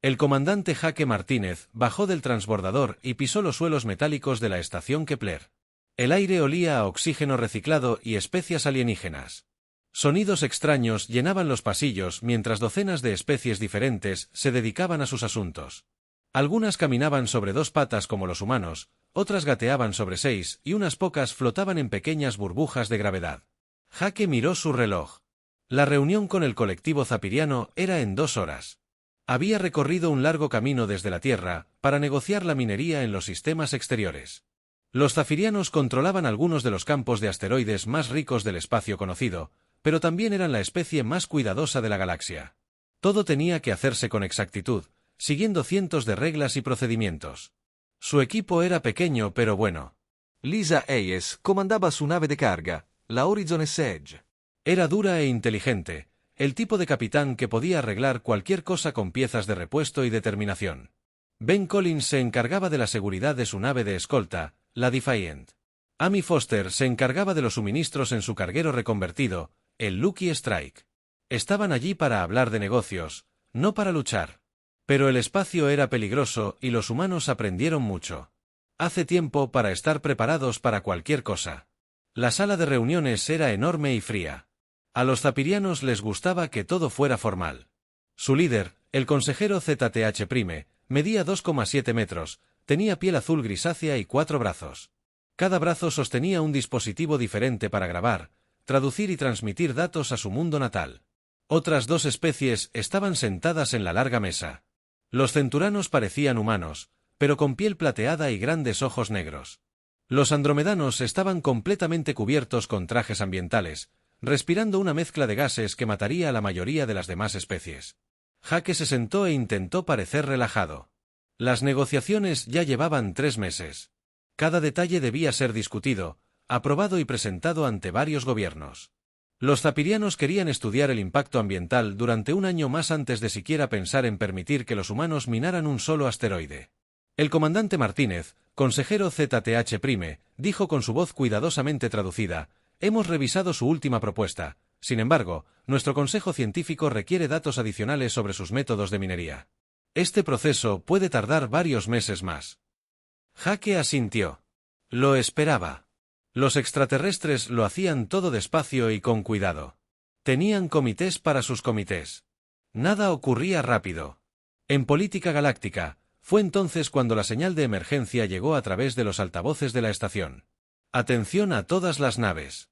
El comandante Jaque Martínez bajó del transbordador y pisó los suelos metálicos de la estación Kepler. El aire olía a oxígeno reciclado y especias alienígenas. Sonidos extraños llenaban los pasillos mientras docenas de especies diferentes se dedicaban a sus asuntos. Algunas caminaban sobre dos patas como los humanos, otras gateaban sobre seis y unas pocas flotaban en pequeñas burbujas de gravedad. Jaque miró su reloj. La reunión con el colectivo zapiriano era en 2 horas. Había recorrido un largo camino desde la Tierra para negociar la minería en los sistemas exteriores. Los zafirianos controlaban algunos de los campos de asteroides más ricos del espacio conocido, pero también eran la especie más cuidadosa de la galaxia. Todo tenía que hacerse con exactitud, siguiendo cientos de reglas y procedimientos. Su equipo era pequeño pero bueno. Lisa Hayes comandaba su nave de carga, la Horizon Edge. Era dura e inteligente, el tipo de capitán que podía arreglar cualquier cosa con piezas de repuesto y determinación. Ben Collins se encargaba de la seguridad de su nave de escolta, la Defiant. Amy Foster se encargaba de los suministros en su carguero reconvertido, el Lucky Strike. Estaban allí para hablar de negocios, no para luchar. Pero el espacio era peligroso y los humanos aprendieron mucho. Hace tiempo para estar preparados para cualquier cosa. La sala de reuniones era enorme y fría. A los zapirianos les gustaba que todo fuera formal. Su líder, el consejero ZTH Prime, medía 2,7 metros, tenía piel azul grisácea y 4 brazos. Cada brazo sostenía un dispositivo diferente para grabar, traducir y transmitir datos a su mundo natal. Otras 2 especies estaban sentadas en la larga mesa. Los centuranos parecían humanos, pero con piel plateada y grandes ojos negros. Los andromedanos estaban completamente cubiertos con trajes ambientales, respirando una mezcla de gases que mataría a la mayoría de las demás especies. Jaque se sentó e intentó parecer relajado. Las negociaciones ya llevaban 3 meses. Cada detalle debía ser discutido, aprobado y presentado ante varios gobiernos. Los zapirianos querían estudiar el impacto ambiental durante un año más antes de siquiera pensar en permitir que los humanos minaran un solo asteroide. El comandante Martínez, consejero ZTH Prime, dijo con su voz cuidadosamente traducida: «Hemos revisado su última propuesta. Sin embargo, nuestro consejo científico requiere datos adicionales sobre sus métodos de minería. Este proceso puede tardar varios meses más». Jaque asintió. Lo esperaba. Los extraterrestres lo hacían todo despacio y con cuidado. Tenían comités para sus comités. Nada ocurría rápido. En política galáctica, fue entonces cuando la señal de emergencia llegó a través de los altavoces de la estación. Atención a todas las naves.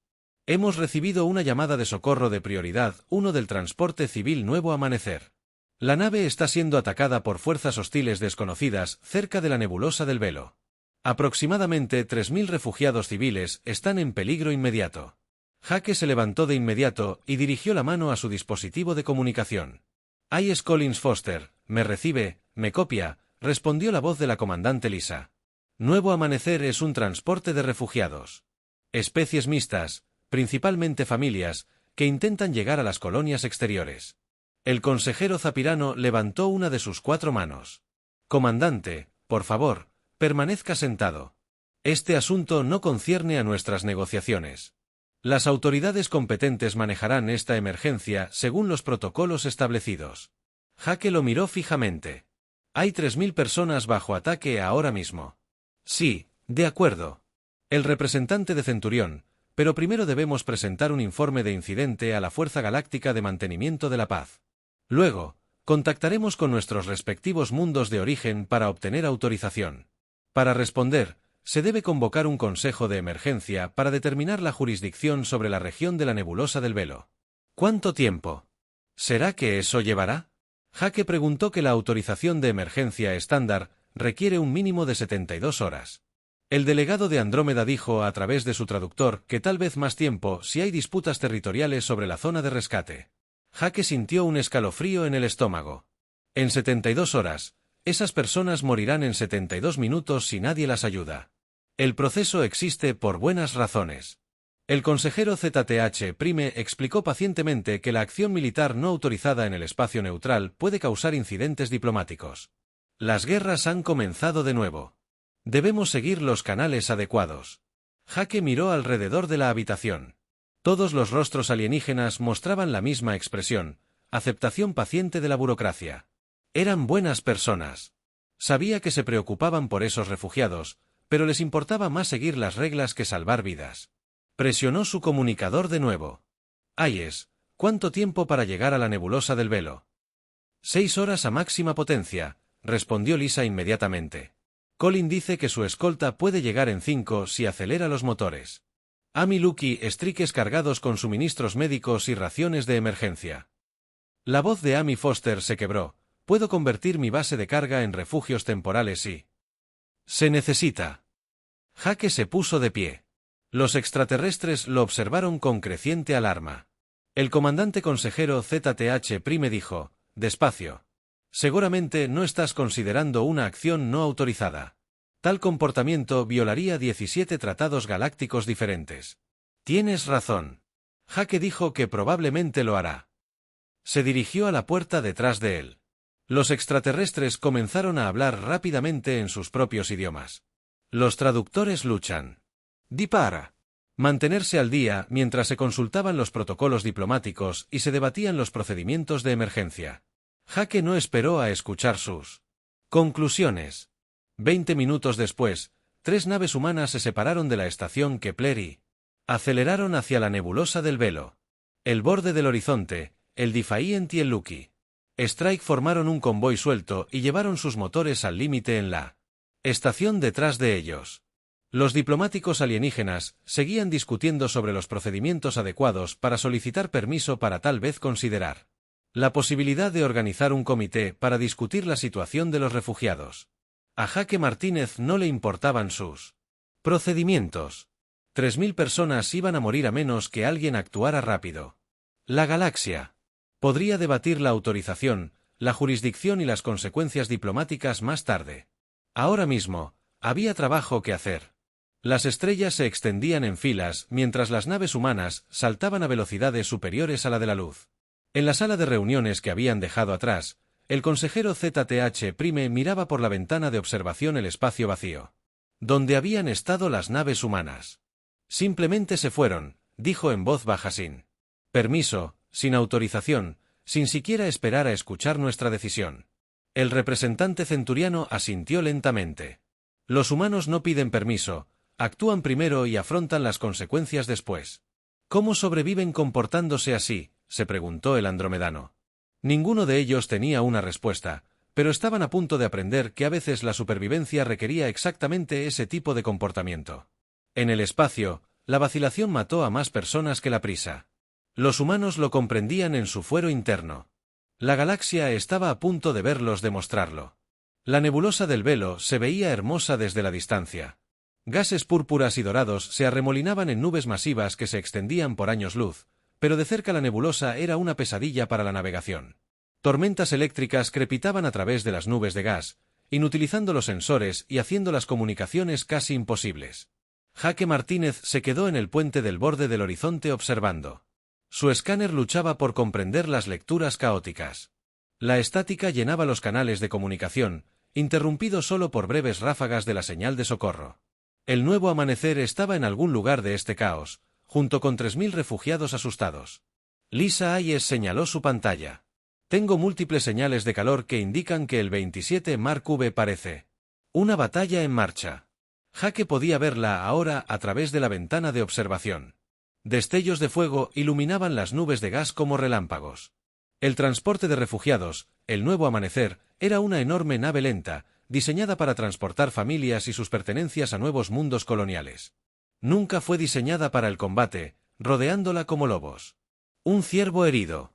Hemos recibido una llamada de socorro de prioridad 1 del transporte civil Nuevo Amanecer. La nave está siendo atacada por fuerzas hostiles desconocidas cerca de la nebulosa del Velo. Aproximadamente 3.000 refugiados civiles están en peligro inmediato. Jaque se levantó de inmediato y dirigió la mano a su dispositivo de comunicación. «Hayes Collins Foster, me recibe, me copia», respondió la voz de la comandante Lisa. «Nuevo Amanecer es un transporte de refugiados. Especies mixtas, principalmente familias, que intentan llegar a las colonias exteriores». El consejero zapirano levantó una de sus 4 manos. «Comandante, por favor, permanezca sentado. Este asunto no concierne a nuestras negociaciones. Las autoridades competentes manejarán esta emergencia según los protocolos establecidos». Jaque lo miró fijamente. «Hay 3.000 personas bajo ataque ahora mismo». «Sí, de acuerdo. El representante de Centurión, pero primero debemos presentar un informe de incidente a la Fuerza Galáctica de Mantenimiento de la Paz. Luego, contactaremos con nuestros respectivos mundos de origen para obtener autorización. Para responder, se debe convocar un consejo de emergencia para determinar la jurisdicción sobre la región de la nebulosa del Velo». «¿Cuánto tiempo? ¿Será que eso llevará?». Jaque preguntó que la autorización de emergencia estándar requiere un mínimo de 72 horas. El delegado de Andrómeda dijo a través de su traductor que tal vez más tiempo si hay disputas territoriales sobre la zona de rescate. Jaque sintió un escalofrío en el estómago. En 72 horas, esas personas morirán en 72 minutos si nadie las ayuda. El proceso existe por buenas razones. El consejero ZTH Prime explicó pacientemente que la acción militar no autorizada en el espacio neutral puede causar incidentes diplomáticos. Las guerras han comenzado de nuevo. Debemos seguir los canales adecuados. Jaque miró alrededor de la habitación. Todos los rostros alienígenas mostraban la misma expresión, aceptación paciente de la burocracia. Eran buenas personas. Sabía que se preocupaban por esos refugiados, pero les importaba más seguir las reglas que salvar vidas. Presionó su comunicador de nuevo. Hayes, ¿cuánto tiempo para llegar a la nebulosa del velo? 6 horas a máxima potencia, respondió Lisa inmediatamente. Colin dice que su escolta puede llegar en 5 si acelera los motores. Amy Lucky, estriques cargados con suministros médicos y raciones de emergencia. La voz de Amy Foster se quebró. Puedo convertir mi base de carga en refugios temporales si se necesita. Jake se puso de pie. Los extraterrestres lo observaron con creciente alarma. El comandante consejero ZTH Prime dijo, despacio. Seguramente no estás considerando una acción no autorizada. Tal comportamiento violaría 17 tratados galácticos diferentes. Tienes razón. Jake dijo que probablemente lo hará. Se dirigió a la puerta detrás de él. Los extraterrestres comenzaron a hablar rápidamente en sus propios idiomas. Los traductores luchan. Dispara. Mantenerse al día mientras se consultaban los protocolos diplomáticos y se debatían los procedimientos de emergencia. Jake no esperó a escuchar sus conclusiones. 20 minutos después, 3 naves humanas se separaron de la estación Kepler y aceleraron hacia la nebulosa del velo. El borde del horizonte, el Defiant y el Lucky Strike formaron un convoy suelto y llevaron sus motores al límite en la estación detrás de ellos. Los diplomáticos alienígenas seguían discutiendo sobre los procedimientos adecuados para solicitar permiso para tal vez considerar la posibilidad de organizar un comité para discutir la situación de los refugiados. A Jake Martínez no le importaban sus procedimientos. 3000 personas iban a morir a menos que alguien actuara rápido. La galaxia podría debatir la autorización, la jurisdicción y las consecuencias diplomáticas más tarde. Ahora mismo, había trabajo que hacer. Las estrellas se extendían en filas mientras las naves humanas saltaban a velocidades superiores a la de la luz. En la sala de reuniones que habían dejado atrás, el consejero ZTH Prime miraba por la ventana de observación el espacio vacío. Donde habían estado las naves humanas. Simplemente se fueron, dijo en voz baja sin permiso, sin autorización, sin siquiera esperar a escuchar nuestra decisión. El representante centuriano asintió lentamente. Los humanos no piden permiso, actúan primero y afrontan las consecuencias después. ¿Cómo sobreviven comportándose así?, se preguntó el andromedano. Ninguno de ellos tenía una respuesta, pero estaban a punto de aprender que a veces la supervivencia requería exactamente ese tipo de comportamiento. En el espacio, la vacilación mató a más personas que la prisa. Los humanos lo comprendían en su fuero interno. La galaxia estaba a punto de verlos demostrarlo. La nebulosa del velo se veía hermosa desde la distancia. Gases púrpuras y dorados se arremolinaban en nubes masivas que se extendían por años luz, pero de cerca la nebulosa era una pesadilla para la navegación. Tormentas eléctricas crepitaban a través de las nubes de gas, inutilizando los sensores y haciendo las comunicaciones casi imposibles. Jake Martínez se quedó en el puente del borde del horizonte observando. Su escáner luchaba por comprender las lecturas caóticas. La estática llenaba los canales de comunicación, interrumpidos solo por breves ráfagas de la señal de socorro. El nuevo amanecer estaba en algún lugar de este caos, junto con 3000 refugiados asustados. Lisa Hayes señaló su pantalla. Tengo múltiples señales de calor que indican que el 27 Mark V parece una batalla en marcha. Jake podía verla ahora a través de la ventana de observación. Destellos de fuego iluminaban las nubes de gas como relámpagos. El transporte de refugiados, el nuevo amanecer, era una enorme nave lenta, diseñada para transportar familias y sus pertenencias a nuevos mundos coloniales. Nunca fue diseñada para el combate, rodeándola como lobos. Un ciervo herido.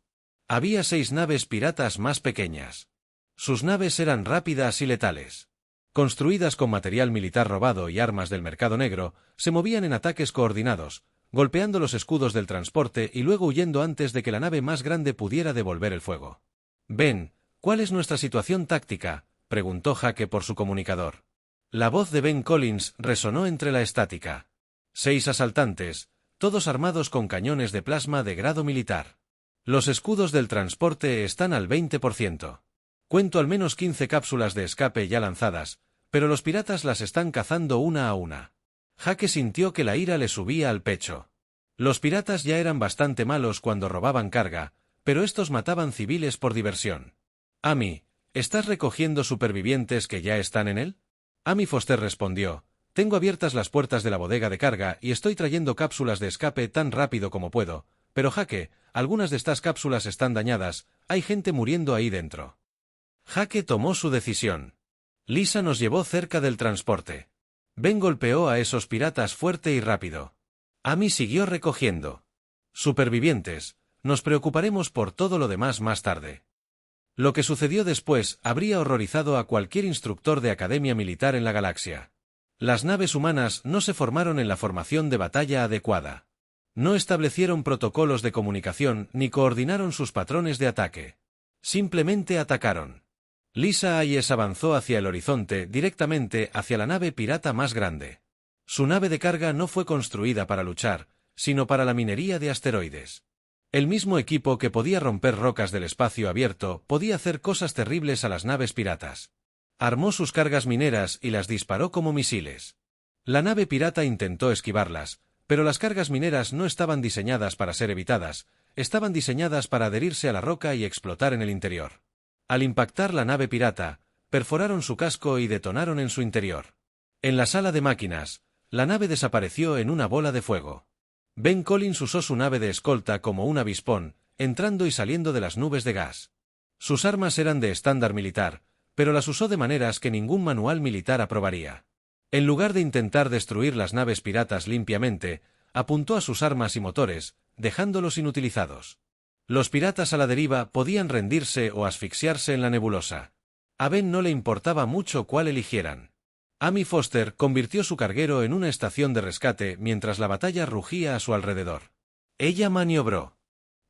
Había 6 naves piratas más pequeñas. Sus naves eran rápidas y letales. Construidas con material militar robado y armas del mercado negro, se movían en ataques coordinados, golpeando los escudos del transporte y luego huyendo antes de que la nave más grande pudiera devolver el fuego. Ben, ¿cuál es nuestra situación táctica?, preguntó Jake por su comunicador. La voz de Ben Collins resonó entre la estática. 6 asaltantes, todos armados con cañones de plasma de grado militar. Los escudos del transporte están al 20%. Cuento al menos 15 cápsulas de escape ya lanzadas, pero los piratas las están cazando una a una. Jake sintió que la ira le subía al pecho. Los piratas ya eran bastante malos cuando robaban carga, pero estos mataban civiles por diversión. Amy, ¿Estás recogiendo supervivientes que ya están en él? Amy Foster respondió, tengo abiertas las puertas de la bodega de carga y estoy trayendo cápsulas de escape tan rápido como puedo, pero Jake, algunas de estas cápsulas están dañadas, hay gente muriendo ahí dentro. Jake tomó su decisión. Lisa nos llevó cerca del transporte. Ben golpeó a esos piratas fuerte y rápido. Amy siguió recogiendo. Supervivientes, nos preocuparemos por todo lo demás más tarde. Lo que sucedió después habría horrorizado a cualquier instructor de academia militar en la galaxia. Las naves humanas no se formaron en la formación de batalla adecuada. No establecieron protocolos de comunicación ni coordinaron sus patrones de ataque. Simplemente atacaron. Lisa Hayes avanzó hacia el horizonte directamente hacia la nave pirata más grande. Su nave de carga no fue construida para luchar, sino para la minería de asteroides. El mismo equipo que podía romper rocas del espacio abierto podía hacer cosas terribles a las naves piratas. Armó sus cargas mineras y las disparó como misiles. La nave pirata intentó esquivarlas, pero las cargas mineras no estaban diseñadas para ser evitadas, estaban diseñadas para adherirse a la roca y explotar en el interior. Al impactar la nave pirata, perforaron su casco y detonaron en su interior. En la sala de máquinas, la nave desapareció en una bola de fuego. Ben Collins usó su nave de escolta como un avispón, entrando y saliendo de las nubes de gas. Sus armas eran de estándar militar, pero las usó de maneras que ningún manual militar aprobaría. En lugar de intentar destruir las naves piratas limpiamente, apuntó a sus armas y motores, dejándolos inutilizados. Los piratas a la deriva podían rendirse o asfixiarse en la nebulosa. A Ben no le importaba mucho cuál eligieran. Amy Foster convirtió su carguero en una estación de rescate mientras la batalla rugía a su alrededor. Ella maniobró.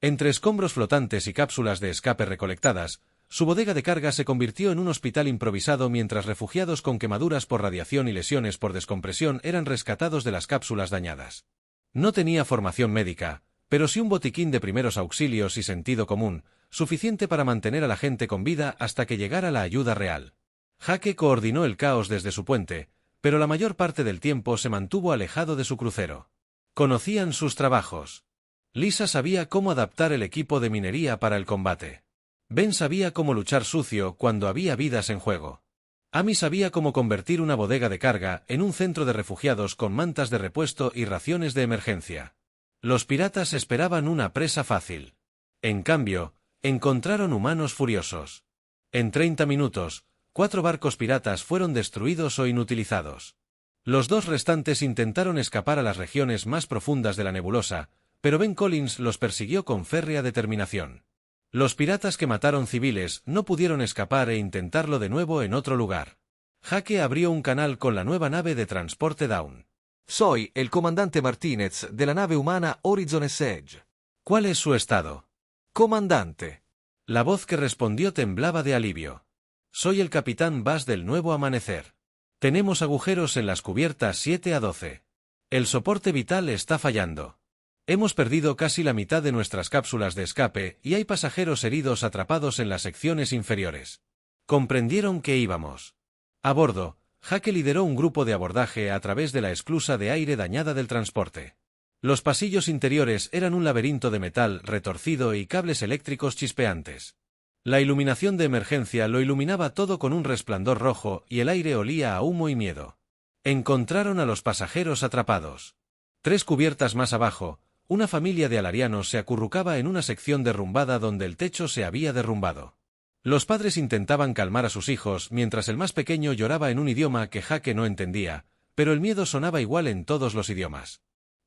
Entre escombros flotantes y cápsulas de escape recolectadas, su bodega de carga se convirtió en un hospital improvisado mientras refugiados con quemaduras por radiación y lesiones por descompresión eran rescatados de las cápsulas dañadas. No tenía formación médica, pero sí un botiquín de primeros auxilios y sentido común, suficiente para mantener a la gente con vida hasta que llegara la ayuda real. Jake coordinó el caos desde su puente, pero la mayor parte del tiempo se mantuvo alejado de su crucero. Conocían sus trabajos. Lisa sabía cómo adaptar el equipo de minería para el combate. Ben sabía cómo luchar sucio cuando había vidas en juego. Amy sabía cómo convertir una bodega de carga en un centro de refugiados con mantas de repuesto y raciones de emergencia. Los piratas esperaban una presa fácil. En cambio, encontraron humanos furiosos. En 30 minutos, 4 barcos piratas fueron destruidos o inutilizados. Los 2 restantes intentaron escapar a las regiones más profundas de la nebulosa, pero Ben Collins los persiguió con férrea determinación. Los piratas que mataron civiles no pudieron escapar e intentarlo de nuevo en otro lugar. Jake abrió un canal con la nueva nave de transporte Dawn. Soy el comandante Martínez de la nave humana Horizon Edge. ¿Cuál es su estado? Comandante. La voz que respondió temblaba de alivio. Soy el capitán Bass del Nuevo Amanecer. Tenemos agujeros en las cubiertas 7 a 12. El soporte vital está fallando. Hemos perdido casi la mitad de nuestras cápsulas de escape y hay pasajeros heridos atrapados en las secciones inferiores. Comprendieron que íbamos. A bordo, Jake lideró un grupo de abordaje a través de la esclusa de aire dañada del transporte. Los pasillos interiores eran un laberinto de metal retorcido y cables eléctricos chispeantes. La iluminación de emergencia lo iluminaba todo con un resplandor rojo y el aire olía a humo y miedo. Encontraron a los pasajeros atrapados. 3 cubiertas más abajo, una familia de alarianos se acurrucaba en una sección derrumbada donde el techo se había derrumbado. Los padres intentaban calmar a sus hijos mientras el más pequeño lloraba en un idioma que Jake no entendía, pero el miedo sonaba igual en todos los idiomas.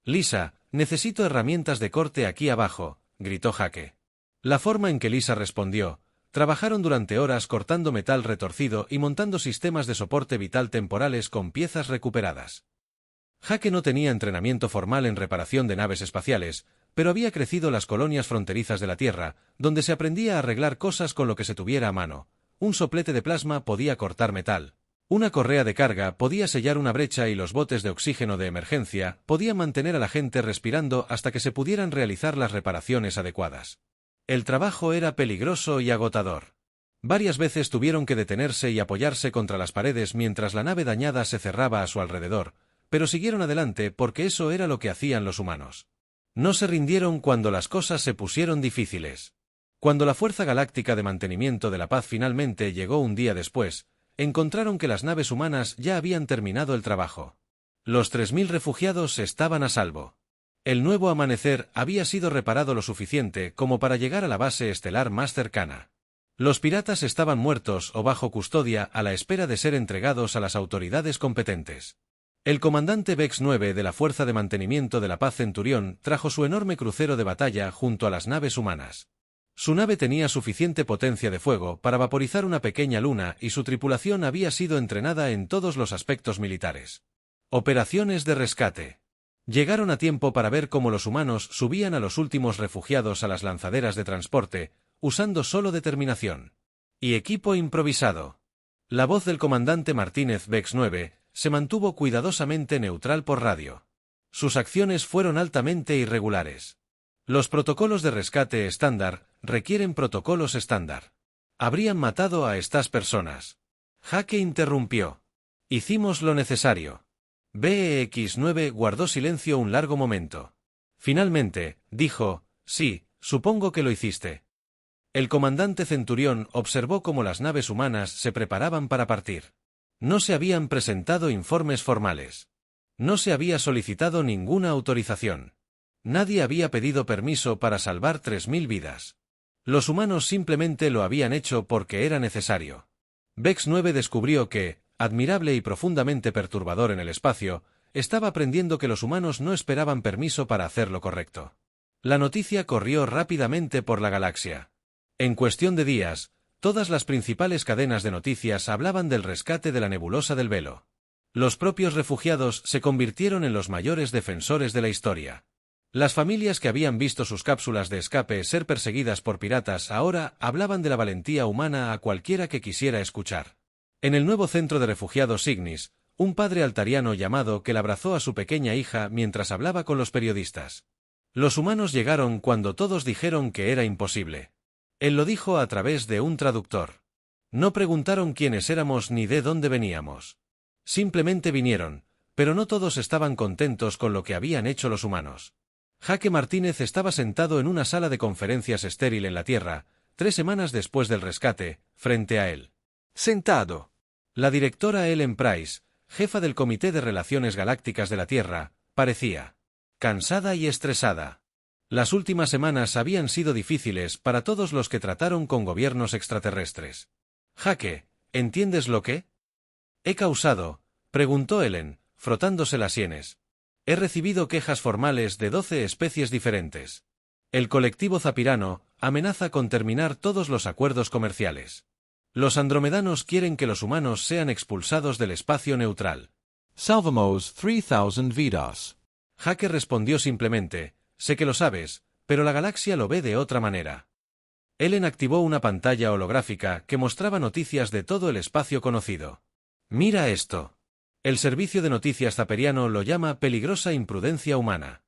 Lisa, necesito herramientas de corte aquí abajo, gritó Jake. La forma en que Lisa respondió, trabajaron durante horas cortando metal retorcido y montando sistemas de soporte vital temporales con piezas recuperadas. Jake no tenía entrenamiento formal en reparación de naves espaciales, pero había crecido en las colonias fronterizas de la Tierra, donde se aprendía a arreglar cosas con lo que se tuviera a mano. Un soplete de plasma podía cortar metal. Una correa de carga podía sellar una brecha y los botes de oxígeno de emergencia podían mantener a la gente respirando hasta que se pudieran realizar las reparaciones adecuadas. El trabajo era peligroso y agotador. Varias veces tuvieron que detenerse y apoyarse contra las paredes mientras la nave dañada se cerraba a su alrededor, pero siguieron adelante porque eso era lo que hacían los humanos. No se rindieron cuando las cosas se pusieron difíciles. Cuando la Fuerza Galáctica de Mantenimiento de la Paz finalmente llegó un día después, encontraron que las naves humanas ya habían terminado el trabajo. Los 3000 refugiados estaban a salvo. El nuevo amanecer había sido reparado lo suficiente como para llegar a la base estelar más cercana. Los piratas estaban muertos o bajo custodia a la espera de ser entregados a las autoridades competentes. El comandante Vex 9 de la Fuerza de Mantenimiento de la Paz Centurión trajo su enorme crucero de batalla junto a las naves humanas. Su nave tenía suficiente potencia de fuego para vaporizar una pequeña luna y su tripulación había sido entrenada en todos los aspectos militares. Operaciones de rescate. Llegaron a tiempo para ver cómo los humanos subían a los últimos refugiados a las lanzaderas de transporte, usando solo determinación y equipo improvisado. La voz del comandante Martínez Vex 9 se mantuvo cuidadosamente neutral por radio. Sus acciones fueron altamente irregulares. Los protocolos de rescate estándar requieren protocolos estándar. Habrían matado a estas personas. Jaque interrumpió. Hicimos lo necesario. BEX-9 guardó silencio un largo momento. Finalmente, dijo, sí, supongo que lo hiciste. El comandante Centurión observó cómo las naves humanas se preparaban para partir. No se habían presentado informes formales. No se había solicitado ninguna autorización. Nadie había pedido permiso para salvar 3000 vidas. Los humanos simplemente lo habían hecho porque era necesario. Vex 9 descubrió que, admirable y profundamente perturbador en el espacio, estaba aprendiendo que los humanos no esperaban permiso para hacer lo correcto. La noticia corrió rápidamente por la galaxia. En cuestión de días, todas las principales cadenas de noticias hablaban del rescate de la nebulosa del Velo. Los propios refugiados se convirtieron en los mayores defensores de la historia. Las familias que habían visto sus cápsulas de escape ser perseguidas por piratas ahora hablaban de la valentía humana a cualquiera que quisiera escuchar. En el nuevo centro de refugiados Ignis, un padre altariano llamado que abrazó a su pequeña hija mientras hablaba con los periodistas. Los humanos llegaron cuando todos dijeron que era imposible. Él lo dijo a través de un traductor. No preguntaron quiénes éramos ni de dónde veníamos. Simplemente vinieron, pero no todos estaban contentos con lo que habían hecho los humanos. Jaque Martínez estaba sentado en una sala de conferencias estéril en la Tierra, 3 semanas después del rescate, frente a él. Sentado. La directora Ellen Price, jefa del Comité de Relaciones Galácticas de la Tierra, parecía cansada y estresada. Las últimas semanas habían sido difíciles para todos los que trataron con gobiernos extraterrestres. Jaque, ¿entiendes lo que he causado?, preguntó Ellen, frotándose las sienes. He recibido quejas formales de 12 especies diferentes. El colectivo Zapirano amenaza con terminar todos los acuerdos comerciales. Los andromedanos quieren que los humanos sean expulsados del espacio neutral. Salvamos 3000 vidas. Jaque respondió simplemente, sé que lo sabes, pero la galaxia lo ve de otra manera. Ellen activó una pantalla holográfica que mostraba noticias de todo el espacio conocido. Mira esto. El servicio de noticias zaperiano lo llama peligrosa imprudencia humana.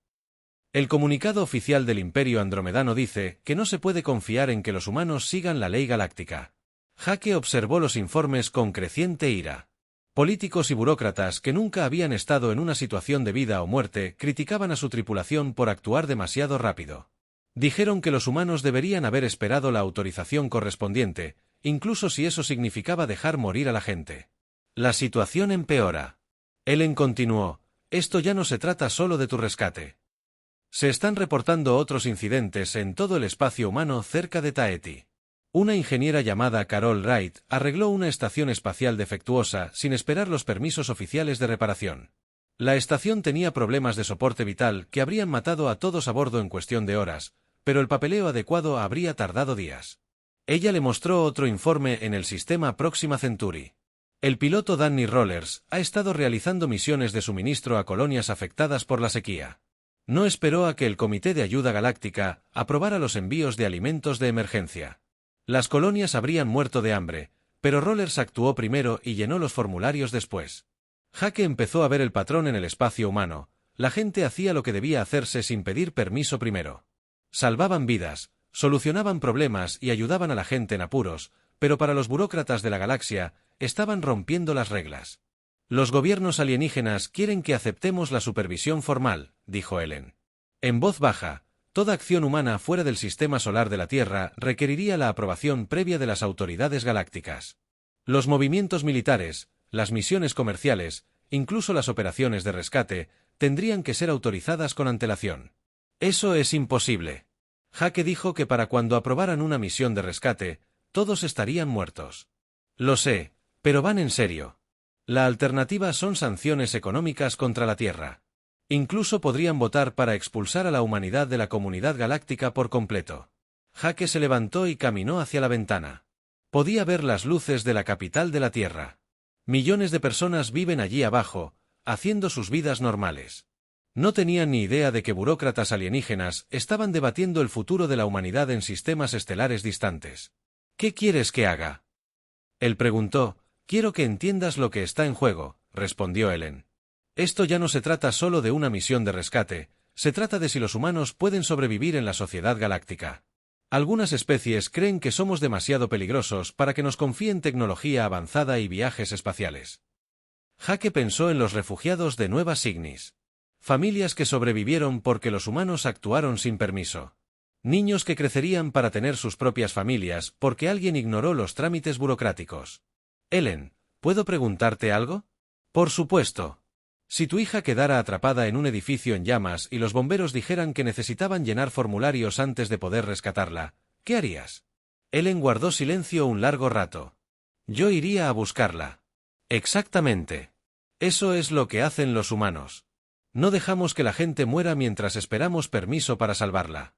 El comunicado oficial del Imperio Andromedano dice que no se puede confiar en que los humanos sigan la ley galáctica. Jaque observó los informes con creciente ira. Políticos y burócratas que nunca habían estado en una situación de vida o muerte criticaban a su tripulación por actuar demasiado rápido. Dijeron que los humanos deberían haber esperado la autorización correspondiente, incluso si eso significaba dejar morir a la gente. La situación empeora. Ellen continuó, esto ya no se trata solo de tu rescate. Se están reportando otros incidentes en todo el espacio humano cerca de Taeti. Una ingeniera llamada Carol Wright arregló una estación espacial defectuosa sin esperar los permisos oficiales de reparación. La estación tenía problemas de soporte vital que habrían matado a todos a bordo en cuestión de horas, pero el papeleo adecuado habría tardado días. Ella le mostró otro informe en el sistema Próxima Centauri. El piloto Danny Rollers ha estado realizando misiones de suministro a colonias afectadas por la sequía. No esperó a que el Comité de Ayuda Galáctica aprobara los envíos de alimentos de emergencia. Las colonias habrían muerto de hambre, pero Rollers actuó primero y llenó los formularios después. Jaque empezó a ver el patrón en el espacio humano. La gente hacía lo que debía hacerse sin pedir permiso primero. Salvaban vidas, solucionaban problemas y ayudaban a la gente en apuros, pero para los burócratas de la galaxia, estaban rompiendo las reglas. Los gobiernos alienígenas quieren que aceptemos la supervisión formal, dijo Ellen. En voz baja, Toda acción humana fuera del sistema solar de la Tierra requeriría la aprobación previa de las autoridades galácticas. Los movimientos militares, las misiones comerciales, incluso las operaciones de rescate, tendrían que ser autorizadas con antelación. Eso es imposible. Jake dijo que para cuando aprobaran una misión de rescate, todos estarían muertos. Lo sé, pero van en serio. La alternativa son sanciones económicas contra la Tierra. Incluso podrían votar para expulsar a la humanidad de la comunidad galáctica por completo. Jake se levantó y caminó hacia la ventana. Podía ver las luces de la capital de la Tierra. Millones de personas viven allí abajo, haciendo sus vidas normales. No tenían ni idea de que burócratas alienígenas estaban debatiendo el futuro de la humanidad en sistemas estelares distantes. ¿Qué quieres que haga? Él preguntó. Quiero que entiendas lo que está en juego, respondió Ellen. Esto ya no se trata solo de una misión de rescate, se trata de si los humanos pueden sobrevivir en la sociedad galáctica. Algunas especies creen que somos demasiado peligrosos para que nos confíen tecnología avanzada y viajes espaciales. Jake pensó en los refugiados de Nueva Signis. Familias que sobrevivieron porque los humanos actuaron sin permiso. Niños que crecerían para tener sus propias familias porque alguien ignoró los trámites burocráticos. Ellen, ¿puedo preguntarte algo? Por supuesto. Si tu hija quedara atrapada en un edificio en llamas y los bomberos dijeran que necesitaban llenar formularios antes de poder rescatarla, ¿qué harías? Ellen guardó silencio un largo rato. Yo iría a buscarla. Exactamente. Eso es lo que hacen los humanos. No dejamos que la gente muera mientras esperamos permiso para salvarla.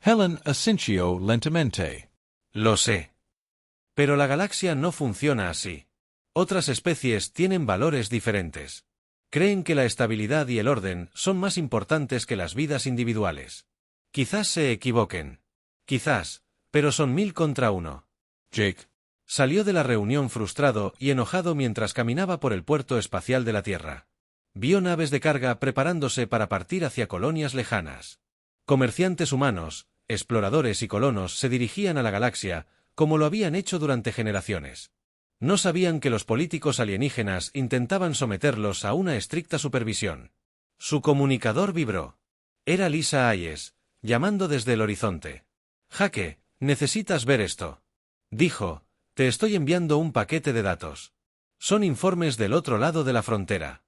Helen asintió lentamente. Lo sé. Pero la galaxia no funciona así. Otras especies tienen valores diferentes. Creen que la estabilidad y el orden son más importantes que las vidas individuales. Quizás se equivoquen. Quizás, pero son 1000 contra 1. Jake salió de la reunión frustrado y enojado mientras caminaba por el puerto espacial de la Tierra. Vio naves de carga preparándose para partir hacia colonias lejanas. Comerciantes humanos, exploradores y colonos se dirigían a la galaxia, como lo habían hecho durante generaciones. No sabían que los políticos alienígenas intentaban someterlos a una estricta supervisión. Su comunicador vibró. Era Lisa Hayes, llamando desde el horizonte. Jake, necesitas ver esto. Dijo, te estoy enviando un paquete de datos. Son informes del otro lado de la frontera.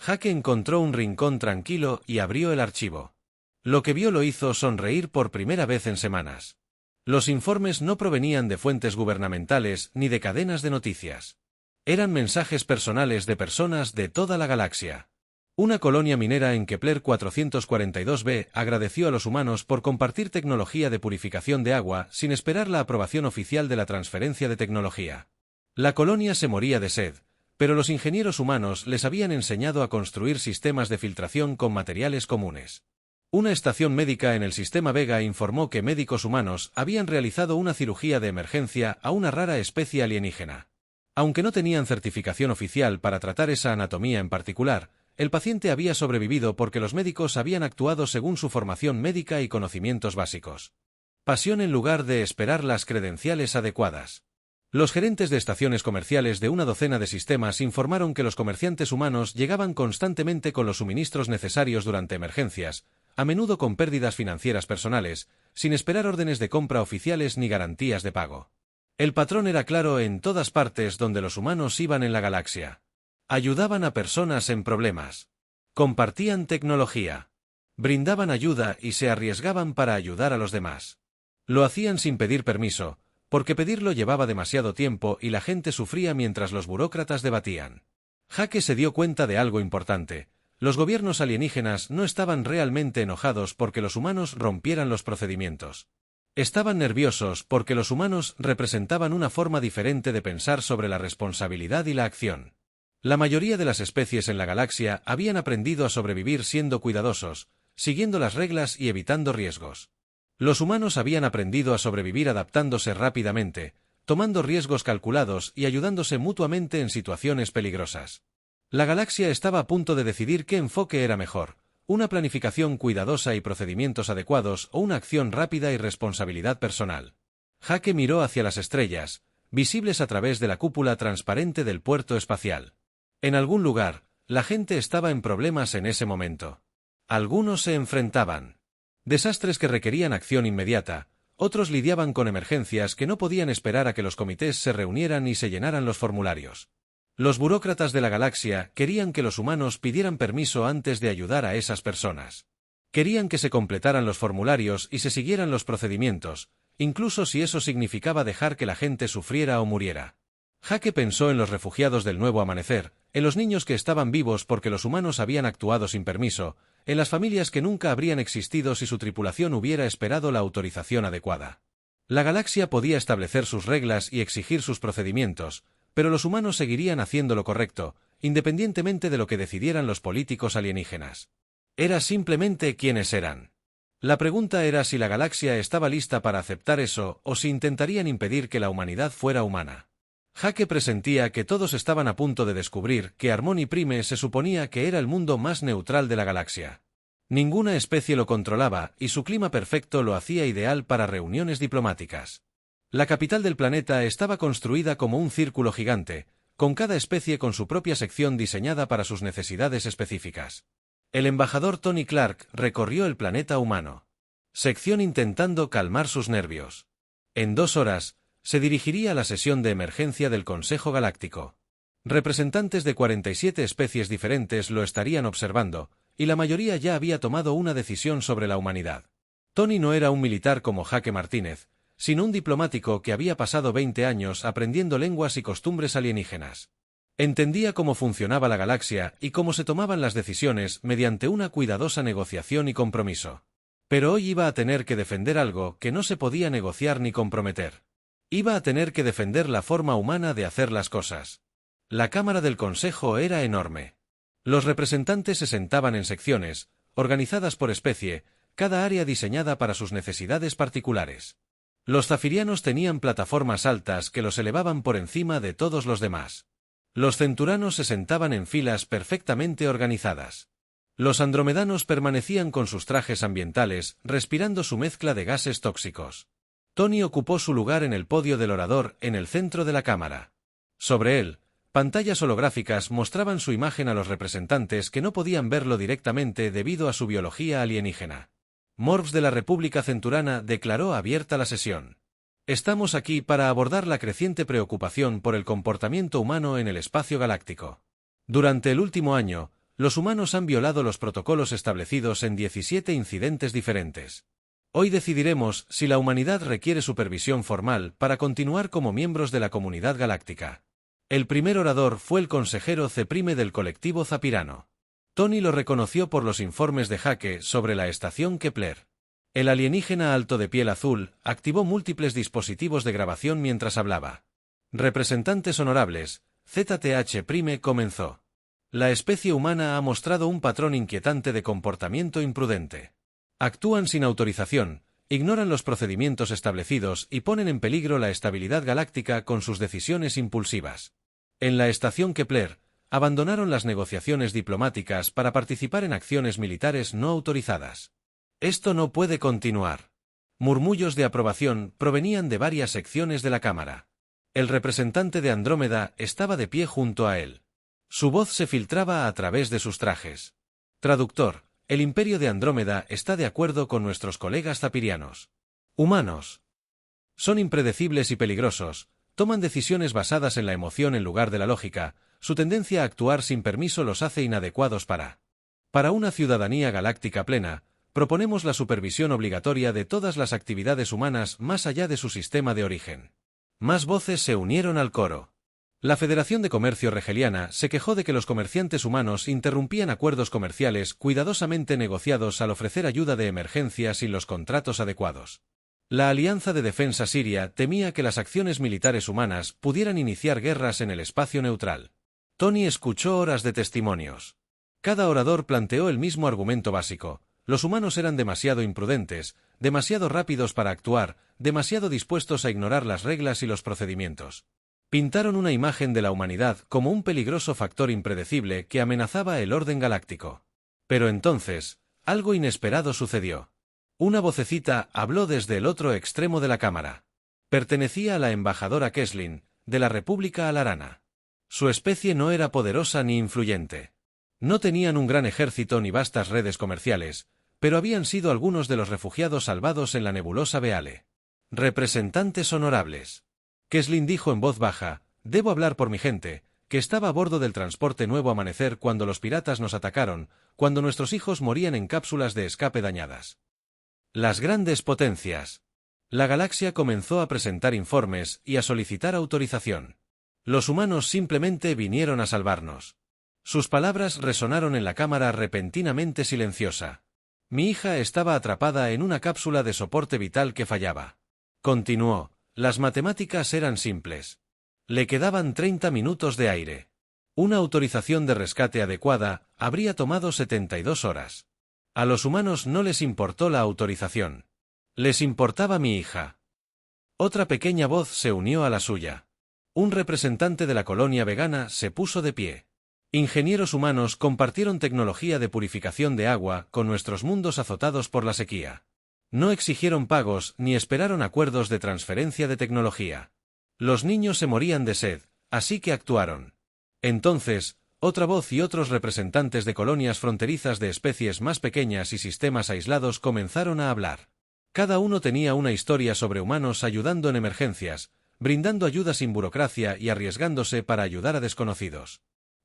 Jake encontró un rincón tranquilo y abrió el archivo. Lo que vio lo hizo sonreír por primera vez en semanas. Los informes no provenían de fuentes gubernamentales ni de cadenas de noticias. Eran mensajes personales de personas de toda la galaxia. Una colonia minera en Kepler 442b agradeció a los humanos por compartir tecnología de purificación de agua sin esperar la aprobación oficial de la transferencia de tecnología. La colonia se moría de sed, pero los ingenieros humanos les habían enseñado a construir sistemas de filtración con materiales comunes. Una estación médica en el sistema Vega informó que médicos humanos habían realizado una cirugía de emergencia a una rara especie alienígena. Aunque no tenían certificación oficial para tratar esa anatomía en particular, el paciente había sobrevivido porque los médicos habían actuado según su formación médica y conocimientos básicos. Pasión en lugar de esperar las credenciales adecuadas. Los gerentes de estaciones comerciales de una docena de sistemas informaron que los comerciantes humanos llegaban constantemente con los suministros necesarios durante emergencias, a menudo con pérdidas financieras personales, sin esperar órdenes de compra oficiales ni garantías de pago. El patrón era claro en todas partes donde los humanos iban en la galaxia. Ayudaban a personas en problemas. Compartían tecnología. Brindaban ayuda y se arriesgaban para ayudar a los demás. Lo hacían sin pedir permiso, porque pedirlo llevaba demasiado tiempo y la gente sufría mientras los burócratas debatían. Jake se dio cuenta de algo importante. Los gobiernos alienígenas no estaban realmente enojados porque los humanos rompieran los procedimientos. Estaban nerviosos porque los humanos representaban una forma diferente de pensar sobre la responsabilidad y la acción. La mayoría de las especies en la galaxia habían aprendido a sobrevivir siendo cuidadosos, siguiendo las reglas y evitando riesgos. Los humanos habían aprendido a sobrevivir adaptándose rápidamente, tomando riesgos calculados y ayudándose mutuamente en situaciones peligrosas. La galaxia estaba a punto de decidir qué enfoque era mejor, una planificación cuidadosa y procedimientos adecuados o una acción rápida y responsabilidad personal. Jake miró hacia las estrellas, visibles a través de la cúpula transparente del puerto espacial. En algún lugar, la gente estaba en problemas en ese momento. Algunos se enfrentaban. Desastres que requerían acción inmediata, otros lidiaban con emergencias que no podían esperar a que los comités se reunieran y se llenaran los formularios. Los burócratas de la galaxia querían que los humanos pidieran permiso antes de ayudar a esas personas. Querían que se completaran los formularios y se siguieran los procedimientos, incluso si eso significaba dejar que la gente sufriera o muriera. Jake pensó en los refugiados del Nuevo Amanecer, en los niños que estaban vivos porque los humanos habían actuado sin permiso, en las familias que nunca habrían existido si su tripulación hubiera esperado la autorización adecuada. La galaxia podía establecer sus reglas y exigir sus procedimientos, pero los humanos seguirían haciendo lo correcto, independientemente de lo que decidieran los políticos alienígenas. Era simplemente quienes eran. La pregunta era si la galaxia estaba lista para aceptar eso o si intentarían impedir que la humanidad fuera humana. Jake presentía que todos estaban a punto de descubrir que Harmony Prime se suponía que era el mundo más neutral de la galaxia. Ninguna especie lo controlaba y su clima perfecto lo hacía ideal para reuniones diplomáticas. La capital del planeta estaba construida como un círculo gigante, con cada especie con su propia sección diseñada para sus necesidades específicas. El embajador Tony Clark recorrió el planeta humano. Sección intentando calmar sus nervios. En 2 horas, se dirigiría a la sesión de emergencia del Consejo Galáctico. Representantes de 47 especies diferentes lo estarían observando, y la mayoría ya había tomado una decisión sobre la humanidad. Tony no era un militar como Jake Martínez, sino un diplomático que había pasado 20 años aprendiendo lenguas y costumbres alienígenas. Entendía cómo funcionaba la galaxia y cómo se tomaban las decisiones mediante una cuidadosa negociación y compromiso. Pero hoy iba a tener que defender algo que no se podía negociar ni comprometer. Iba a tener que defender la forma humana de hacer las cosas. La Cámara del Consejo era enorme. Los representantes se sentaban en secciones, organizadas por especie, cada área diseñada para sus necesidades particulares. Los zafirianos tenían plataformas altas que los elevaban por encima de todos los demás. Los centuranos se sentaban en filas perfectamente organizadas. Los andromedanos permanecían con sus trajes ambientales, respirando su mezcla de gases tóxicos. Tony ocupó su lugar en el podio del orador en el centro de la cámara. Sobre él, pantallas holográficas mostraban su imagen a los representantes que no podían verlo directamente debido a su biología alienígena. Morphs de la República Centurana declaró abierta la sesión. Estamos aquí para abordar la creciente preocupación por el comportamiento humano en el espacio galáctico. Durante el último año, los humanos han violado los protocolos establecidos en 17 incidentes diferentes. Hoy decidiremos si la humanidad requiere supervisión formal para continuar como miembros de la comunidad galáctica. El primer orador fue el consejero C' del colectivo Zapirano. Tony lo reconoció por los informes de Jake sobre la estación Kepler. El alienígena alto de piel azul activó múltiples dispositivos de grabación mientras hablaba. Representantes honorables, ZTH' comenzó. La especie humana ha mostrado un patrón inquietante de comportamiento imprudente. Actúan sin autorización, ignoran los procedimientos establecidos y ponen en peligro la estabilidad galáctica con sus decisiones impulsivas. En la estación Kepler, abandonaron las negociaciones diplomáticas para participar en acciones militares no autorizadas. Esto no puede continuar. Murmullos de aprobación provenían de varias secciones de la Cámara. El representante de Andrómeda estaba de pie junto a él. Su voz se filtraba a través de sus trajes. Traductor. El Imperio de Andrómeda está de acuerdo con nuestros colegas zapirianos. Humanos. Son impredecibles y peligrosos, toman decisiones basadas en la emoción en lugar de la lógica, su tendencia a actuar sin permiso los hace inadecuados para una ciudadanía galáctica plena, proponemos la supervisión obligatoria de todas las actividades humanas más allá de su sistema de origen. Más voces se unieron al coro. La Federación de Comercio Regeliana se quejó de que los comerciantes humanos interrumpían acuerdos comerciales cuidadosamente negociados al ofrecer ayuda de emergencia sin los contratos adecuados. La Alianza de Defensa Siria temía que las acciones militares humanas pudieran iniciar guerras en el espacio neutral. Tony escuchó horas de testimonios. Cada orador planteó el mismo argumento básico. Los humanos eran demasiado imprudentes, demasiado rápidos para actuar, demasiado dispuestos a ignorar las reglas y los procedimientos. Pintaron una imagen de la humanidad como un peligroso factor impredecible que amenazaba el orden galáctico. Pero entonces, algo inesperado sucedió. Una vocecita habló desde el otro extremo de la cámara. Pertenecía a la embajadora Kesslin, de la República Alarana. Su especie no era poderosa ni influyente. No tenían un gran ejército ni vastas redes comerciales, pero habían sido algunos de los refugiados salvados en la nebulosa Beale. Representantes honorables. Kesslin dijo en voz baja, debo hablar por mi gente, que estaba a bordo del transporte Nuevo Amanecer cuando los piratas nos atacaron, cuando nuestros hijos morían en cápsulas de escape dañadas. Las grandes potencias. La galaxia comenzó a presentar informes y a solicitar autorización. Los humanos simplemente vinieron a salvarnos. Sus palabras resonaron en la cámara repentinamente silenciosa. Mi hija estaba atrapada en una cápsula de soporte vital que fallaba. Continuó, las matemáticas eran simples. Le quedaban 30 minutos de aire. Una autorización de rescate adecuada habría tomado 72 horas. A los humanos no les importó la autorización. Les importaba mi hija. Otra pequeña voz se unió a la suya. Un representante de la colonia vegana se puso de pie. Ingenieros humanos compartieron tecnología de purificación de agua con nuestros mundos azotados por la sequía. No exigieron pagos ni esperaron acuerdos de transferencia de tecnología. Los niños se morían de sed, así que actuaron. Entonces, otra voz y otros representantes de colonias fronterizas de especies más pequeñas y sistemas aislados comenzaron a hablar. Cada uno tenía una historia sobre humanos ayudando en emergencias, brindando ayuda sin burocracia y arriesgándose para ayudar a desconocidos.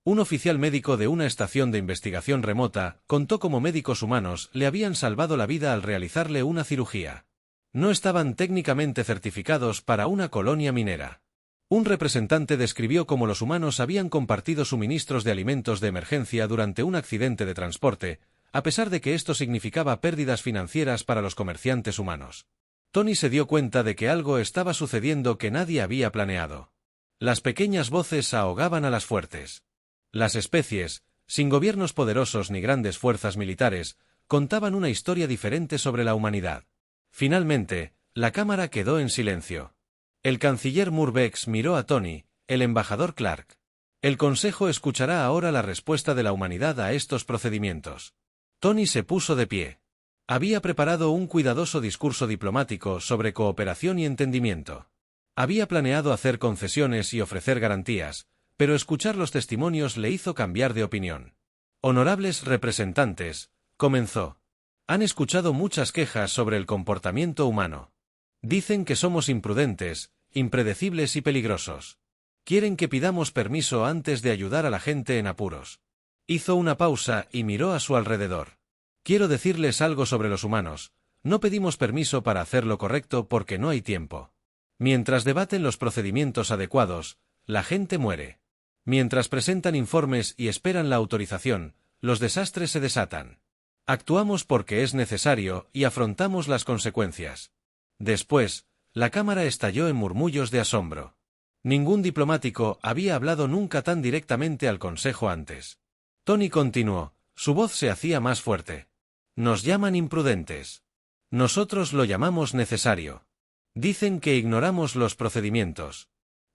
Un oficial médico de una estación de investigación remota contó cómo médicos humanos le habían salvado la vida al realizarle una cirugía. No estaban técnicamente certificados para una colonia minera. Un representante describió cómo los humanos habían compartido suministros de alimentos de emergencia durante un accidente de transporte, a pesar de que esto significaba pérdidas financieras para los comerciantes humanos. Tony se dio cuenta de que algo estaba sucediendo que nadie había planeado. Las pequeñas voces ahogaban a las fuertes. Las especies, sin gobiernos poderosos ni grandes fuerzas militares, contaban una historia diferente sobre la humanidad. Finalmente, la cámara quedó en silencio. El canciller Murbex miró a Tony, el embajador Clark. El Consejo escuchará ahora la respuesta de la humanidad a estos procedimientos. Tony se puso de pie. Había preparado un cuidadoso discurso diplomático sobre cooperación y entendimiento. Había planeado hacer concesiones y ofrecer garantías, pero escuchar los testimonios le hizo cambiar de opinión. Honorables representantes, comenzó. Han escuchado muchas quejas sobre el comportamiento humano. Dicen que somos imprudentes, impredecibles y peligrosos. Quieren que pidamos permiso antes de ayudar a la gente en apuros. Hizo una pausa y miró a su alrededor. Quiero decirles algo sobre los humanos. No pedimos permiso para hacer lo correcto porque no hay tiempo. Mientras debaten los procedimientos adecuados, la gente muere. Mientras presentan informes y esperan la autorización, los desastres se desatan. Actuamos porque es necesario y afrontamos las consecuencias. Después, la cámara estalló en murmullos de asombro. Ningún diplomático había hablado nunca tan directamente al Consejo antes. Tony continuó, su voz se hacía más fuerte. Nos llaman imprudentes. Nosotros lo llamamos necesario. Dicen que ignoramos los procedimientos.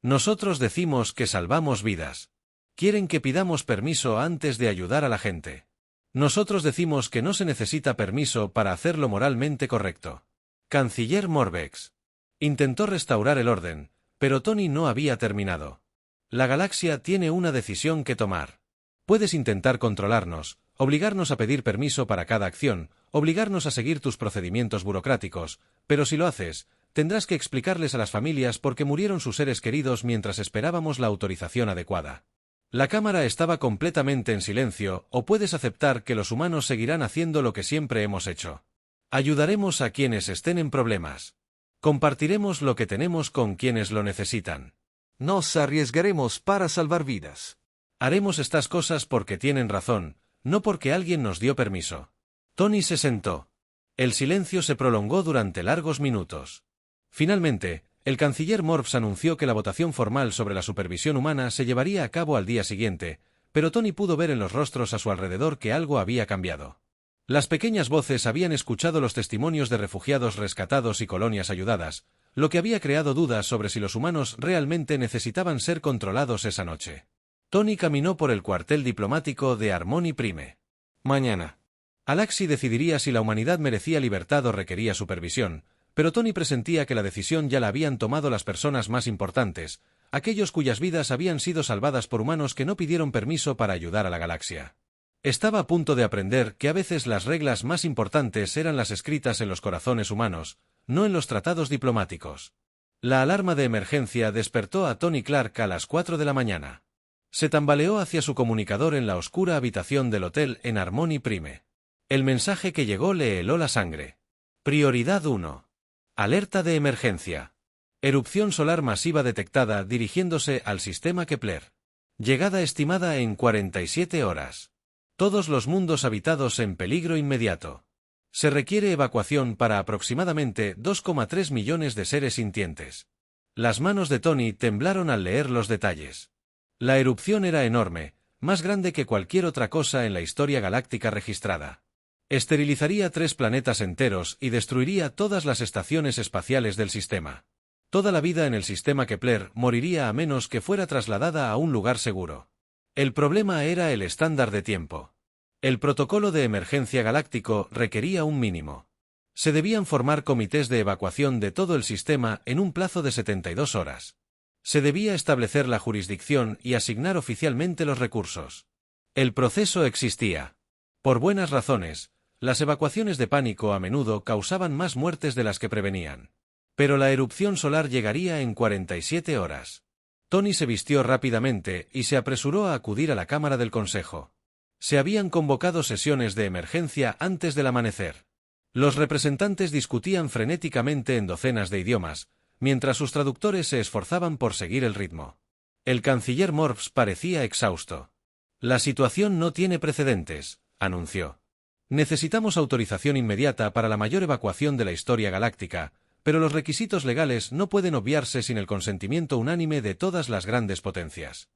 Nosotros decimos que salvamos vidas. Quieren que pidamos permiso antes de ayudar a la gente. Nosotros decimos que no se necesita permiso para hacer lo moralmente correcto. Canciller Morbex. Intentó restaurar el orden, pero Tony no había terminado. La galaxia tiene una decisión que tomar. Puedes intentar controlarnos, obligarnos a pedir permiso para cada acción, obligarnos a seguir tus procedimientos burocráticos, pero si lo haces, tendrás que explicarles a las familias por qué murieron sus seres queridos mientras esperábamos la autorización adecuada. La cámara estaba completamente en silencio, o puedes aceptar que los humanos seguirán haciendo lo que siempre hemos hecho. Ayudaremos a quienes estén en problemas. Compartiremos lo que tenemos con quienes lo necesitan. Nos arriesgaremos para salvar vidas. Haremos estas cosas porque tienen razón, no porque alguien nos dio permiso. Tony se sentó. El silencio se prolongó durante largos minutos. Finalmente, el canciller Morves anunció que la votación formal sobre la supervisión humana se llevaría a cabo al día siguiente, pero Tony pudo ver en los rostros a su alrededor que algo había cambiado. Las pequeñas voces habían escuchado los testimonios de refugiados rescatados y colonias ayudadas, lo que había creado dudas sobre si los humanos realmente necesitaban ser controlados esa noche. Tony caminó por el cuartel diplomático de Harmony Prime. Mañana. Alaxi decidiría si la humanidad merecía libertad o requería supervisión, pero Tony presentía que la decisión ya la habían tomado las personas más importantes, aquellos cuyas vidas habían sido salvadas por humanos que no pidieron permiso para ayudar a la galaxia. Estaba a punto de aprender que a veces las reglas más importantes eran las escritas en los corazones humanos, no en los tratados diplomáticos. La alarma de emergencia despertó a Tony Clark a las 4 de la mañana. Se tambaleó hacia su comunicador en la oscura habitación del hotel en Harmony Prime. El mensaje que llegó le heló la sangre. Prioridad 1. Alerta de emergencia. Erupción solar masiva detectada dirigiéndose al sistema Kepler. Llegada estimada en 47 horas. Todos los mundos habitados en peligro inmediato. Se requiere evacuación para aproximadamente 2,3 millones de seres sintientes. Las manos de Tony temblaron al leer los detalles. La erupción era enorme, más grande que cualquier otra cosa en la historia galáctica registrada. Esterilizaría 3 planetas enteros y destruiría todas las estaciones espaciales del sistema. Toda la vida en el sistema Kepler moriría a menos que fuera trasladada a un lugar seguro. El problema era el estándar de tiempo. El protocolo de emergencia galáctico requería un mínimo. Se debían formar comités de evacuación de todo el sistema en un plazo de 72 horas. Se debía establecer la jurisdicción y asignar oficialmente los recursos. El proceso existía. Por buenas razones, las evacuaciones de pánico a menudo causaban más muertes de las que prevenían. Pero la erupción solar llegaría en 47 horas. Tony se vistió rápidamente y se apresuró a acudir a la Cámara del Consejo. Se habían convocado sesiones de emergencia antes del amanecer. Los representantes discutían frenéticamente en docenas de idiomas, mientras sus traductores se esforzaban por seguir el ritmo. El canciller Morves parecía exhausto. La situación no tiene precedentes, anunció. Necesitamos autorización inmediata para la mayor evacuación de la historia galáctica, pero los requisitos legales no pueden obviarse sin el consentimiento unánime de todas las grandes potencias.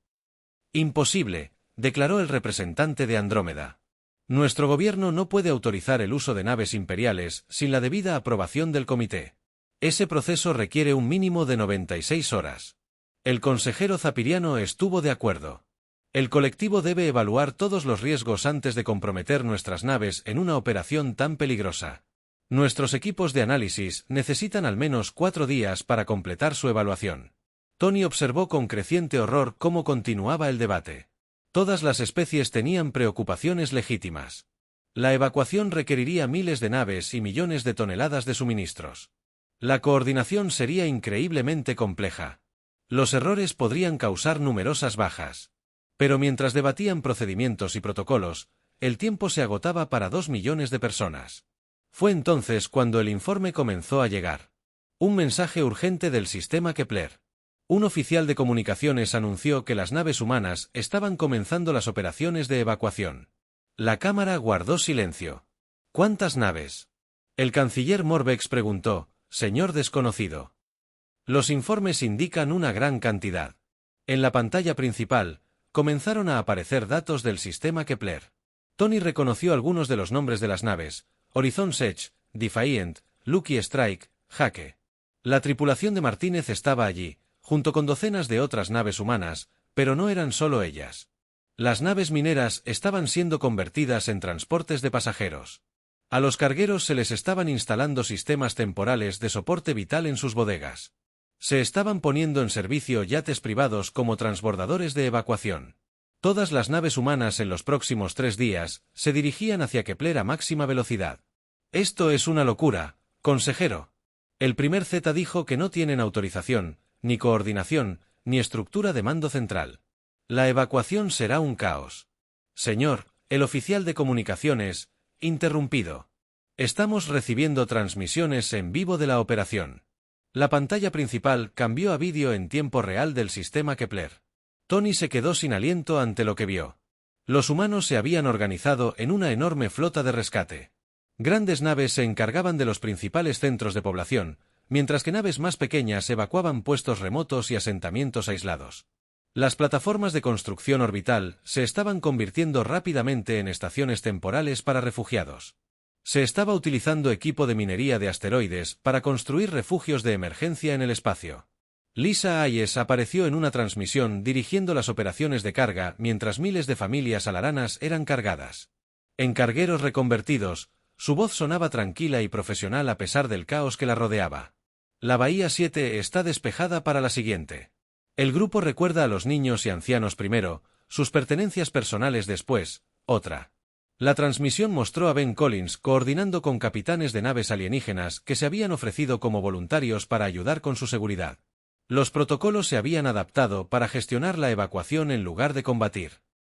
Imposible, declaró el representante de Andrómeda. Nuestro gobierno no puede autorizar el uso de naves imperiales sin la debida aprobación del comité. Ese proceso requiere un mínimo de 96 horas. El consejero Zapiriano estuvo de acuerdo. El colectivo debe evaluar todos los riesgos antes de comprometer nuestras naves en una operación tan peligrosa. Nuestros equipos de análisis necesitan al menos 4 días para completar su evaluación. Tony observó con creciente horror cómo continuaba el debate. Todas las especies tenían preocupaciones legítimas. La evacuación requeriría miles de naves y millones de toneladas de suministros. La coordinación sería increíblemente compleja. Los errores podrían causar numerosas bajas. Pero mientras debatían procedimientos y protocolos, el tiempo se agotaba para 2 millones de personas. Fue entonces cuando el informe comenzó a llegar. Un mensaje urgente del sistema Kepler. Un oficial de comunicaciones anunció que las naves humanas estaban comenzando las operaciones de evacuación. La cámara guardó silencio. ¿Cuántas naves? El canciller Morvex preguntó, señor desconocido. Los informes indican una gran cantidad. En la pantalla principal, comenzaron a aparecer datos del sistema Kepler. Tony reconoció algunos de los nombres de las naves: Horizon Edge, Defiant, Lucky Strike, Jaque. La tripulación de Martínez estaba allí, junto con docenas de otras naves humanas, pero no eran solo ellas. Las naves mineras estaban siendo convertidas en transportes de pasajeros. A los cargueros se les estaban instalando sistemas temporales de soporte vital en sus bodegas. Se estaban poniendo en servicio yates privados como transbordadores de evacuación. Todas las naves humanas en los próximos 3 días se dirigían hacia Kepler a máxima velocidad. Esto es una locura, consejero. El primer Z dijo que no tienen autorización, ni coordinación, ni estructura de mando central. La evacuación será un caos. Señor, el oficial de comunicaciones, interrumpido. Estamos recibiendo transmisiones en vivo de la operación. La pantalla principal cambió a vídeo en tiempo real del sistema Kepler. Tony se quedó sin aliento ante lo que vio. Los humanos se habían organizado en una enorme flota de rescate. Grandes naves se encargaban de los principales centros de población, mientras que naves más pequeñas evacuaban puestos remotos y asentamientos aislados. Las plataformas de construcción orbital se estaban convirtiendo rápidamente en estaciones temporales para refugiados. Se estaba utilizando equipo de minería de asteroides para construir refugios de emergencia en el espacio. Lisa Hayes apareció en una transmisión dirigiendo las operaciones de carga mientras miles de familias alaranas eran cargadas. En cargueros reconvertidos, su voz sonaba tranquila y profesional a pesar del caos que la rodeaba. La Bahía 7 está despejada para la siguiente. El grupo recuerda a los niños y ancianos primero, sus pertenencias personales después, otra. La transmisión mostró a Ben Collins coordinando con capitanes de naves alienígenas que se habían ofrecido como voluntarios para ayudar con su seguridad. Los protocolos se habían adaptado para gestionar la evacuación en lugar de combatir.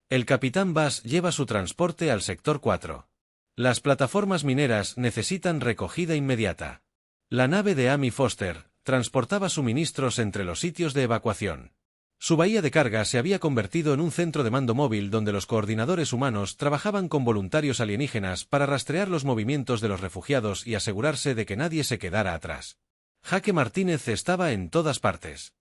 El capitán Bass lleva su transporte al sector 4. Las plataformas mineras necesitan recogida inmediata. La nave de Amy Foster transportaba suministros entre los sitios de evacuación. Su bahía de carga se había convertido en un centro de mando móvil donde los coordinadores humanos trabajaban con voluntarios alienígenas para rastrear los movimientos de los refugiados y asegurarse de que nadie se quedara atrás. Jaque Martínez estaba en todas partes.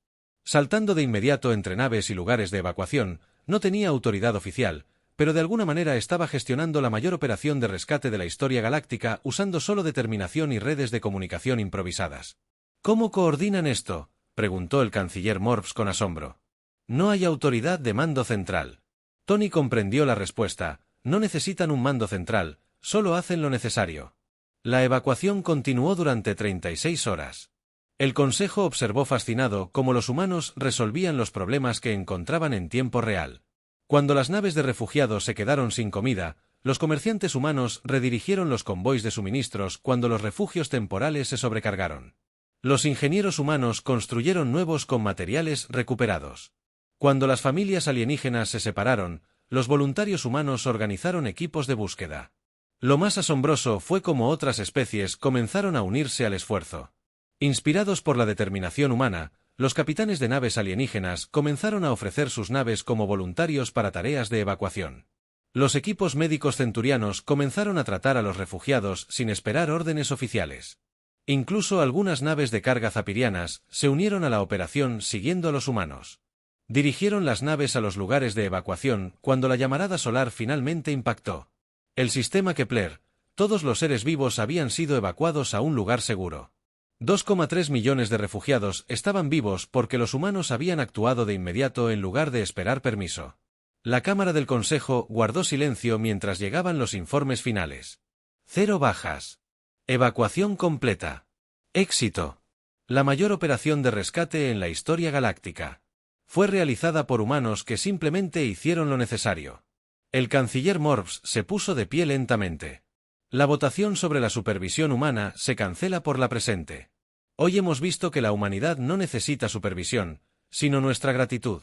Saltando de inmediato entre naves y lugares de evacuación, no tenía autoridad oficial, pero de alguna manera estaba gestionando la mayor operación de rescate de la historia galáctica usando solo determinación y redes de comunicación improvisadas. ¿Cómo coordinan esto?, preguntó el canciller Morps con asombro. No hay autoridad de mando central. Tony comprendió la respuesta. No necesitan un mando central, solo hacen lo necesario. La evacuación continuó durante 36 horas. El Consejo observó fascinado cómo los humanos resolvían los problemas que encontraban en tiempo real. Cuando las naves de refugiados se quedaron sin comida, los comerciantes humanos redirigieron los convoys de suministros cuando los refugios temporales se sobrecargaron. Los ingenieros humanos construyeron nuevos con materiales recuperados. Cuando las familias alienígenas se separaron, los voluntarios humanos organizaron equipos de búsqueda. Lo más asombroso fue cómo otras especies comenzaron a unirse al esfuerzo. Inspirados por la determinación humana, los capitanes de naves alienígenas comenzaron a ofrecer sus naves como voluntarios para tareas de evacuación. Los equipos médicos centurianos comenzaron a tratar a los refugiados sin esperar órdenes oficiales. Incluso algunas naves de carga zapirianas se unieron a la operación siguiendo a los humanos. Dirigieron las naves a los lugares de evacuación cuando la llamarada solar finalmente impactó. El sistema Kepler, todos los seres vivos habían sido evacuados a un lugar seguro. 2,3 millones de refugiados estaban vivos porque los humanos habían actuado de inmediato en lugar de esperar permiso. La Cámara del Consejo guardó silencio mientras llegaban los informes finales. 0 bajas. Evacuación completa. Éxito. La mayor operación de rescate en la historia galáctica. Fue realizada por humanos que simplemente hicieron lo necesario. El canciller Morps se puso de pie lentamente. La votación sobre la supervisión humana se cancela por la presente. Hoy hemos visto que la humanidad no necesita supervisión, sino nuestra gratitud.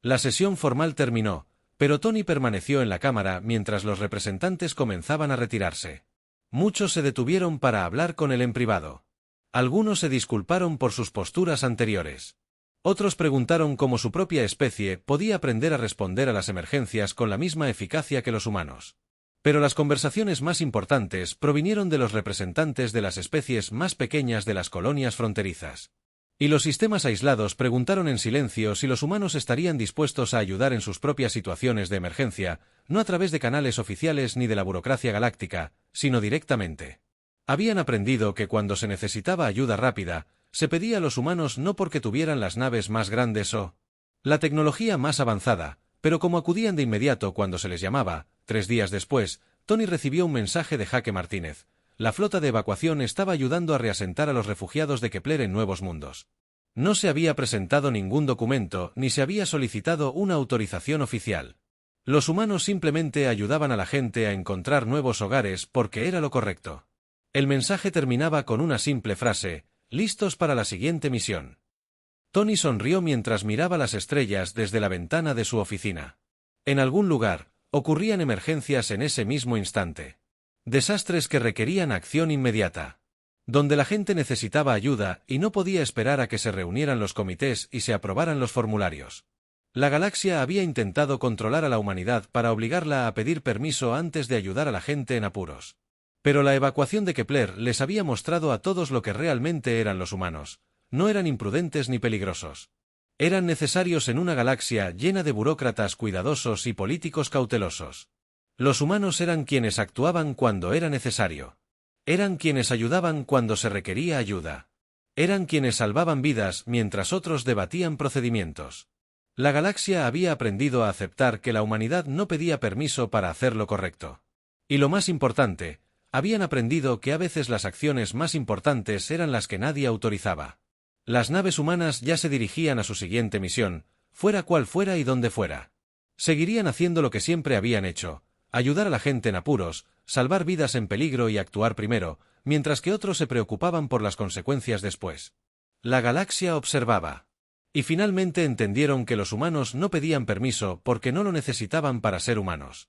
La sesión formal terminó, pero Tony permaneció en la cámara mientras los representantes comenzaban a retirarse. Muchos se detuvieron para hablar con él en privado. Algunos se disculparon por sus posturas anteriores. Otros preguntaron cómo su propia especie podía aprender a responder a las emergencias con la misma eficacia que los humanos. Pero las conversaciones más importantes provinieron de los representantes de las especies más pequeñas de las colonias fronterizas. Y los sistemas aislados preguntaron en silencio si los humanos estarían dispuestos a ayudar en sus propias situaciones de emergencia, no a través de canales oficiales ni de la burocracia galáctica, sino directamente. Habían aprendido que cuando se necesitaba ayuda rápida, se pedía a los humanos no porque tuvieran las naves más grandes o la tecnología más avanzada, pero como acudían de inmediato cuando se les llamaba. 3 días después, Tony recibió un mensaje de Jaque Martínez. La flota de evacuación estaba ayudando a reasentar a los refugiados de Kepler en Nuevos Mundos. No se había presentado ningún documento ni se había solicitado una autorización oficial. Los humanos simplemente ayudaban a la gente a encontrar nuevos hogares porque era lo correcto. El mensaje terminaba con una simple frase: listos para la siguiente misión. Tony sonrió mientras miraba las estrellas desde la ventana de su oficina. En algún lugar, ocurrían emergencias en ese mismo instante. Desastres que requerían acción inmediata. Donde la gente necesitaba ayuda y no podía esperar a que se reunieran los comités y se aprobaran los formularios. La galaxia había intentado controlar a la humanidad para obligarla a pedir permiso antes de ayudar a la gente en apuros. Pero la evacuación de Kepler les había mostrado a todos lo que realmente eran los humanos. No eran imprudentes ni peligrosos. Eran necesarios en una galaxia llena de burócratas cuidadosos y políticos cautelosos. Los humanos eran quienes actuaban cuando era necesario. Eran quienes ayudaban cuando se requería ayuda. Eran quienes salvaban vidas mientras otros debatían procedimientos. La galaxia había aprendido a aceptar que la humanidad no pedía permiso para hacer lo correcto. Y lo más importante, habían aprendido que a veces las acciones más importantes eran las que nadie autorizaba. Las naves humanas ya se dirigían a su siguiente misión, fuera cual fuera y donde fuera. Seguirían haciendo lo que siempre habían hecho, ayudar a la gente en apuros, salvar vidas en peligro y actuar primero, mientras que otros se preocupaban por las consecuencias después. La galaxia observaba. Y finalmente entendieron que los humanos no pedían permiso porque no lo necesitaban para ser humanos.